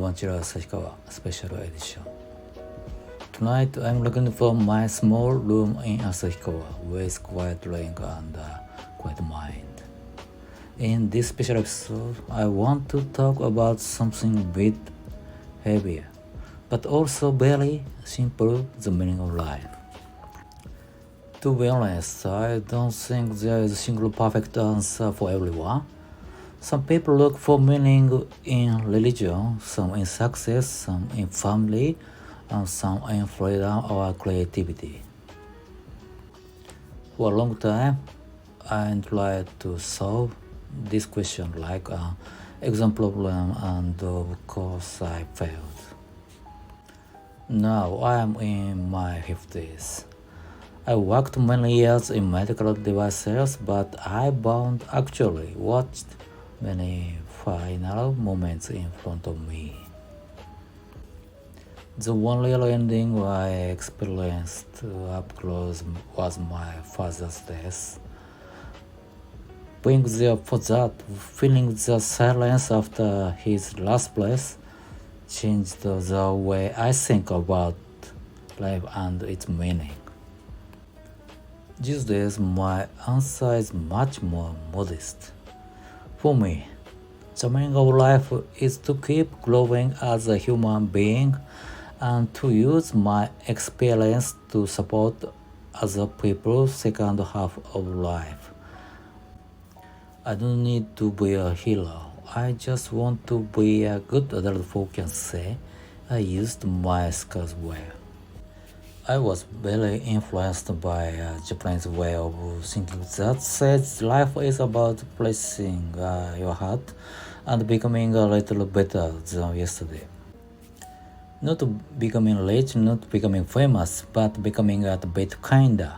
everyone, Chill Asahikawa Special Edition. Tonight I'm looking for my small room in Asahikawa with quiet drink and a quiet mind. In this special episode, I want to talk about something a bit heavier, but also very simple, the meaning of life. To be honest, I don't think there is a single perfect answer for everyone. Some people look for meaning in religion, some in success, some in family, and some in freedom or creativity. For a long time, I tried to solve this question like an exam problem, and of course I failed. Now I am in my 50s. I worked many years in medical devices, but I don't actually watched many final moments in front of me. The one real ending I experienced up close was my father's death. Being there for that, feeling the silence after his last breath, changed the way I think about life and its meaning. These days, my answer is much more modest. For me, the meaning of life is to keep growing as a human being and to use my experience to support other people's second half of life. I don't need to be a hero. I just want to be a good adult who can say I used my skills well. I was very influenced by a Japanese way of thinking that says life is about placing your heart and becoming a little better than yesterday. Not becoming rich, not becoming famous, but becoming a bit kinder,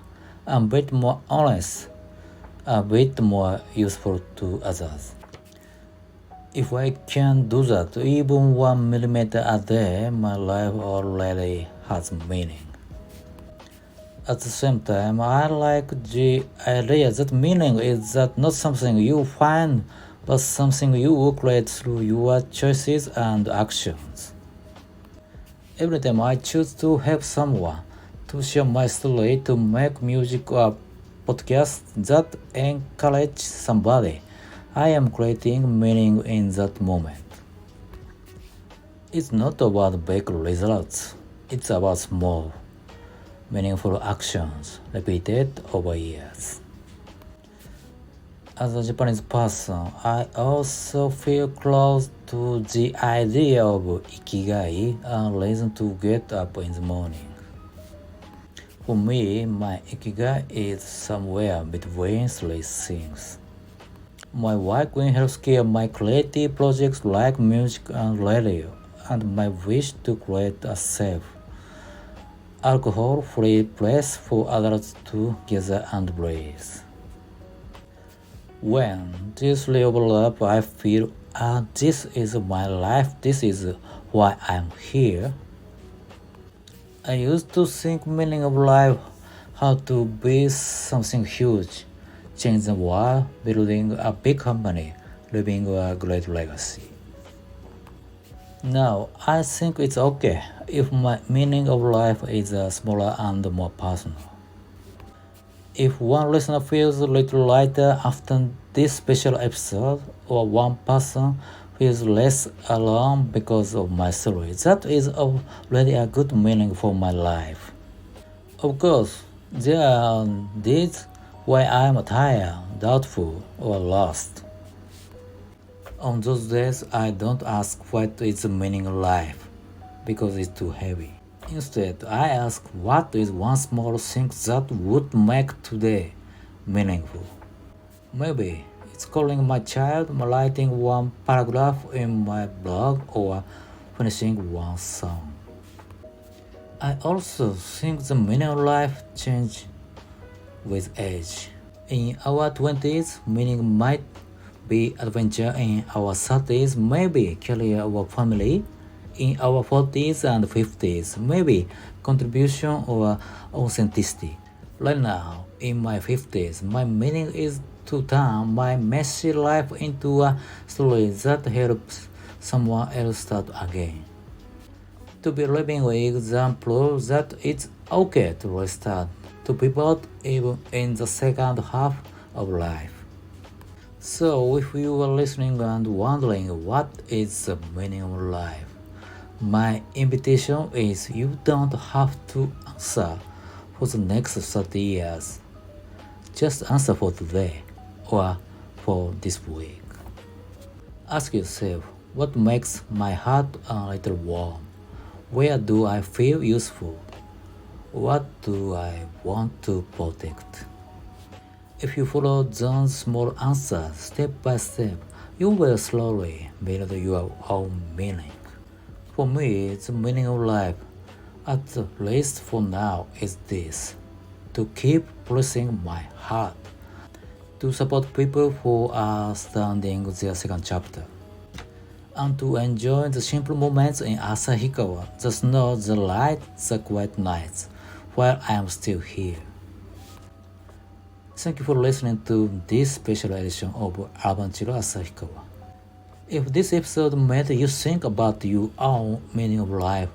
a bit more honest, a bit more useful to others. If I can do that even 1 millimeter a day, my life already has meaning. At the same time, I like the idea that meaning is that not something you find, but something you create through your choices and actions. Every time I choose to help someone, to share my story, to make music or podcast that encourage somebody, I am creating meaning in that moment. It's not about big results, it's about small, meaningful actions repeated over years. As a Japanese person, I also feel close to the idea of ikigai, a reason to get up in the morning. For me, my ikigai is somewhere between three things. My work in healthcare, my creative projects like music and radio, and my wish to create a safe, alcohol-free place for adults to gather and breathe. When this level up, I feel, this is my life, this is why I'm here. I used to think meaning of life had to be something huge, change the world, building a big company, leaving a great legacy. Now, I think it's okay if my meaning of life is smaller and more personal. If one listener feels a little lighter after this special episode, or one person feels less alone because of my story, that is already a good meaning for my life. Of course, there are days where I am tired, doubtful, or lost. On those days, I don't ask what is the meaning of life, because it's too heavy. Instead, I ask what is one small thing that would make today meaningful. Maybe it's calling my child, writing one paragraph in my blog, or finishing one song. I also think the meaning of life changes with age. In our 20s, meaning might be adventure. In our 30s, maybe career or family. In our 40s and 50s, maybe contribution or authenticity. Right now, in my 50s, my meaning is to turn my messy life into a story that helps someone else start again. To be living example that it's okay to restart, to pivot even in the second half of life. So if you are listening and wondering what is the meaning of life, my invitation is you don't have to answer for the next 30 years. Just answer for today or for this week. Ask yourself, what makes my heart a little warm? Where do I feel useful? What do I want to protect? If you follow those small answers step by step, you will slowly build your own meaning. For me, the meaning of life, at least for now, is this: to keep pressing my heart, to support people who are starting their second chapter, and to enjoy the simple moments in Asahikawa, the snow, the light, the quiet nights, while I am still here. Thank you for listening to this special edition of Chill Asahikawa. If this episode made you think about your own meaning of life,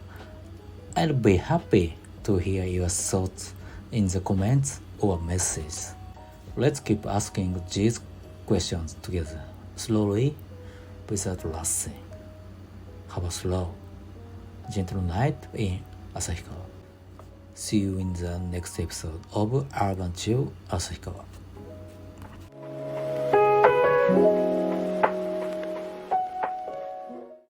I'd be happy to hear your thoughts in the comments or messages. Let's keep asking these questions together, slowly, without rushing. Have a slow, gentle night in Asahikawa. See you in the next episode of Chill Asahikawa.